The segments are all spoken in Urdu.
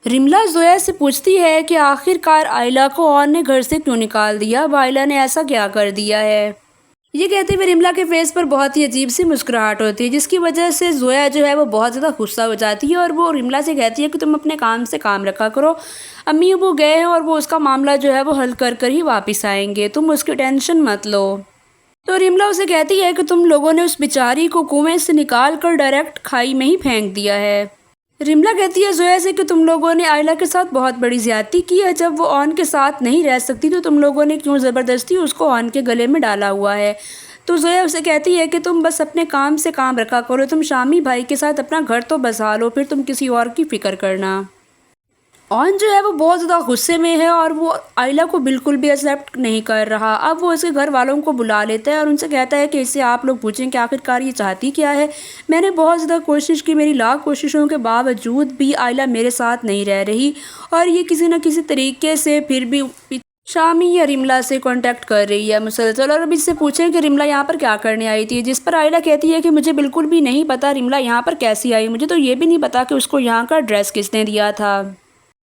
رملا زویا سے پوچھتی ہے کہ آخر کار آئلہ کو آن نے گھر سے کیوں نکال دیا، اب آئلہ نے ایسا کیا کر دیا ہے۔ یہ کہتے ہوئے رملا کے فیس پر بہت ہی عجیب سی مسکراہٹ ہوتی ہے، جس کی وجہ سے زویا جو ہے وہ بہت زیادہ غصہ ہو جاتی ہے اور وہ رملا سے کہتی ہے کہ تم اپنے کام سے کام رکھا کرو، امی ابو گئے ہیں اور وہ اس کا معاملہ جو ہے وہ حل کر کر ہی واپس آئیں گے، تم اس کی ٹینشن مت لو۔ تو رملا اسے کہتی ہے کہ تم لوگوں نے اس بیچاری کو کنویں سے نکال کر ڈائریکٹ کھائی میں ہی پھینک دیا ہے۔ رملا کہتی ہے زویا سے کہ تم لوگوں نے آئلہ کے ساتھ بہت بڑی زیادتی کی ہے، جب وہ آن کے ساتھ نہیں رہ سکتی تو تم لوگوں نے کیوں زبردستی اس کو آن کے گلے میں ڈالا ہوا ہے۔ تو زویا اسے کہتی ہے کہ تم بس اپنے کام سے کام رکھا کرو، تم شامی بھائی کے ساتھ اپنا گھر تو بسا لو، پھر تم کسی اور کی فکر کرنا۔ آن جو ہے وہ بہت زیادہ غصے میں ہے اور وہ آئلہ کو بالکل بھی ایکسیپٹ نہیں کر رہا۔ اب وہ اس کے گھر والوں کو بلا لیتا ہے اور ان سے کہتا ہے کہ اس سے آپ لوگ پوچھیں کہ آخر کار یہ چاہتی کیا ہے۔ میں نے بہت زیادہ کوشش کی، میری لاکھ کوششوں کے باوجود بھی آئلہ میرے ساتھ نہیں رہ رہی اور یہ کسی نہ کسی طریقے سے پھر بھی شامی یا رملا سے کانٹیکٹ کر رہی ہے مسلسل۔ اور اب اس سے پوچھیں کہ رملا یہاں پر کیا کرنے آئی تھی، جس پر آئلہ کہتی ہے کہ مجھے بالکل بھی نہیں پتا رملا یہاں پر کیسی آئی، مجھے تو یہ بھی نہیں پتا کہ اس کو یہاں کا ایڈریس کس نے دیا تھا۔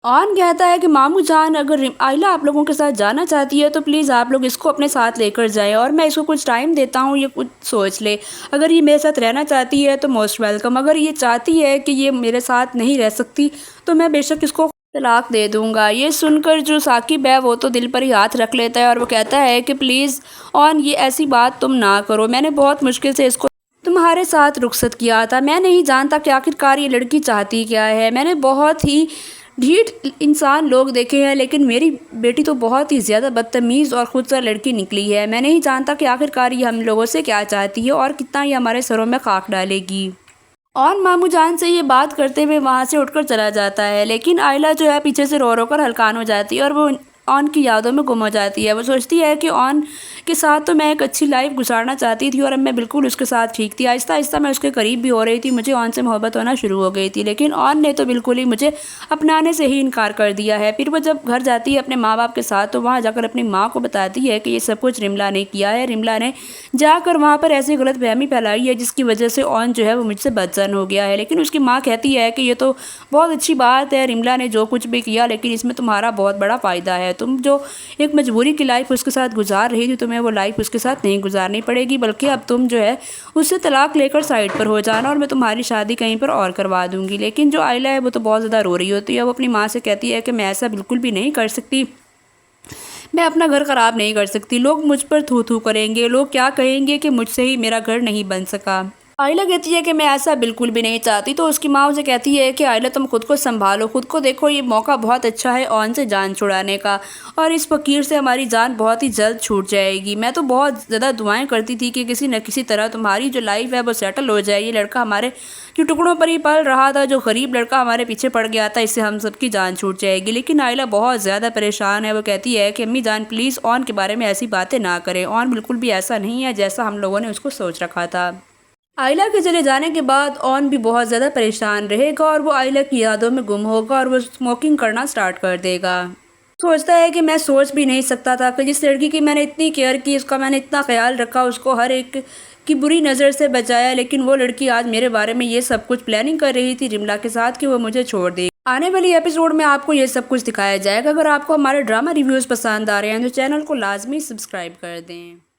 آن کہتا ہے کہ ماموں جان اگر آئلہ آپ لوگوں کے ساتھ جانا چاہتی ہے تو پلیز آپ لوگ اس کو اپنے ساتھ لے کر جائیں اور میں اس کو کچھ ٹائم دیتا ہوں، یہ کچھ سوچ لے۔ اگر یہ میرے ساتھ رہنا چاہتی ہے تو موسٹ ویلکم، اگر یہ چاہتی ہے کہ یہ میرے ساتھ نہیں رہ سکتی تو میں بے شک اس کو طلاق دے دوں گا۔ یہ سن کر جو ثاقب ہے وہ تو دل پر ہی ہاتھ رکھ لیتا ہے اور وہ کہتا ہے کہ پلیز آن یہ ایسی بات تم نہ کرو، میں نے بہت مشکل سے اس کو تمہارے ساتھ رخصت کیا تھا، میں نہیں جانتا کہ آخر کار یہ لڑکی چاہتی کیا ہے، میں نے بہت ہی ڈھیٹ انسان لوگ دیکھے ہیں لیکن میری بیٹی تو بہت ہی زیادہ بدتمیز اور خودسر لڑکی نکلی ہے، میں نہیں جانتا کہ آخر کار یہ ہم لوگوں سے کیا چاہتی ہے اور کتنا یہ ہمارے سروں میں خاک ڈالے گی۔ آن ماموں جان سے یہ بات کرتے ہوئے وہاں سے اٹھ کر چلا جاتا ہے، لیکن آئلہ جو ہے پیچھے سے رو رو کر ہلکان ہو جاتی ہے اور وہ آن کی یادوں میں گم ہو جاتی ہے۔ وہ سوچتی ہے کہ آن کے ساتھ تو میں ایک اچھی لائف گزارنا چاہتی تھی اور اب میں بالکل اس کے ساتھ ٹھیک تھی، آہستہ آہستہ میں اس کے قریب بھی ہو رہی تھی، مجھے آن سے محبت ہونا شروع ہو گئی تھی، لیکن آن نے تو بالکل ہی مجھے اپنانے سے ہی انکار کر دیا ہے۔ پھر وہ جب گھر جاتی ہے اپنے ماں باپ کے ساتھ تو وہاں جا کر اپنی ماں کو بتاتی ہے کہ یہ سب کچھ رملا نے کیا ہے، رملا نے جا کر وہاں پر ایسی غلط فہمی پھیلائی ہے جس کی وجہ سے آن جو ہے وہ مجھ سے بدظن ہو گیا ہے۔ لیکن اس کی ماں کہتی ہے کہ یہ تو بہت اچھی بات ہے، رملا نے جو کچھ بھی کیا لیکن اس میں تمہارا بہت بڑا فائدہ ہے، تم جو ایک مجبوری کی لائف اس کے ساتھ گزار رہی تھی تمہیں وہ لائف اس کے ساتھ نہیں گزارنی پڑے گی، بلکہ اب تم جو ہے اس سے طلاق لے کر سائڈ پر ہو جانا اور میں تمہاری شادی کہیں پر اور کروا دوں گی۔ لیکن جو آئلہ ہے وہ تو بہت زیادہ رو رہی ہوتی ہے، وہ اپنی ماں سے کہتی ہے کہ میں ایسا بالکل بھی نہیں کر سکتی، میں اپنا گھر خراب نہیں کر سکتی، لوگ مجھ پر تھو تھو کریں گے، لوگ کیا کہیں گے کہ مجھ سے ہی میرا گھر نہیں بن سکا۔ آئلہ کہتی ہے کہ میں ایسا بالکل بھی نہیں چاہتی، تو اس کی ماں اسے کہتی ہے کہ آئلہ تم خود کو سنبھالو، خود کو دیکھو، یہ موقع بہت اچھا ہے آن سے جان چھڑانے کا اور اس فقیر سے ہماری جان بہت ہی جلد چھوٹ جائے گی۔ میں تو بہت زیادہ دعائیں کرتی تھی کہ کسی نہ کسی طرح تمہاری جو لائف ہے وہ سیٹل ہو جائے، یہ لڑکا ہمارے جو ٹکڑوں پر ہی پل رہا تھا، جو غریب لڑکا ہمارے پیچھے پڑ گیا تھا، اس سے ہم سب کی جان چھوٹ جائے گی۔ لیکن آئلہ بہت زیادہ پریشان ہے، وہ کہتی ہے کہ امی جان پلیز آن کے بارے میں ایسی باتیں نہ کریں، آن بالکل بھی ایسا نہیں ہے جیسا ہم لوگوں نے اس کو سوچ رکھا تھا۔ آئلہ کے چلے جانے کے بعد آن بھی بہت زیادہ پریشان رہے گا اور وہ آئلہ کی یادوں میں گم ہوگا اور وہ اسموکنگ کرنا سٹارٹ کر دے گا۔ سوچتا ہے کہ میں سوچ بھی نہیں سکتا تھا کہ جس لڑکی کی میں نے اتنی کیئر کی، اس کا میں نے اتنا خیال رکھا، اس کو ہر ایک کی بری نظر سے بچایا، لیکن وہ لڑکی آج میرے بارے میں یہ سب کچھ پلاننگ کر رہی تھی رملا کے ساتھ کہ وہ مجھے چھوڑ دے۔ آنے والی ایپیسوڈ میں آپ کو یہ سب کچھ دکھایا جائے گا۔ اگر آپ کو ہمارے ڈرامہ ریویوز پسند آ رہے ہیں تو چینل کو لازمی سبسکرائب کر دیں۔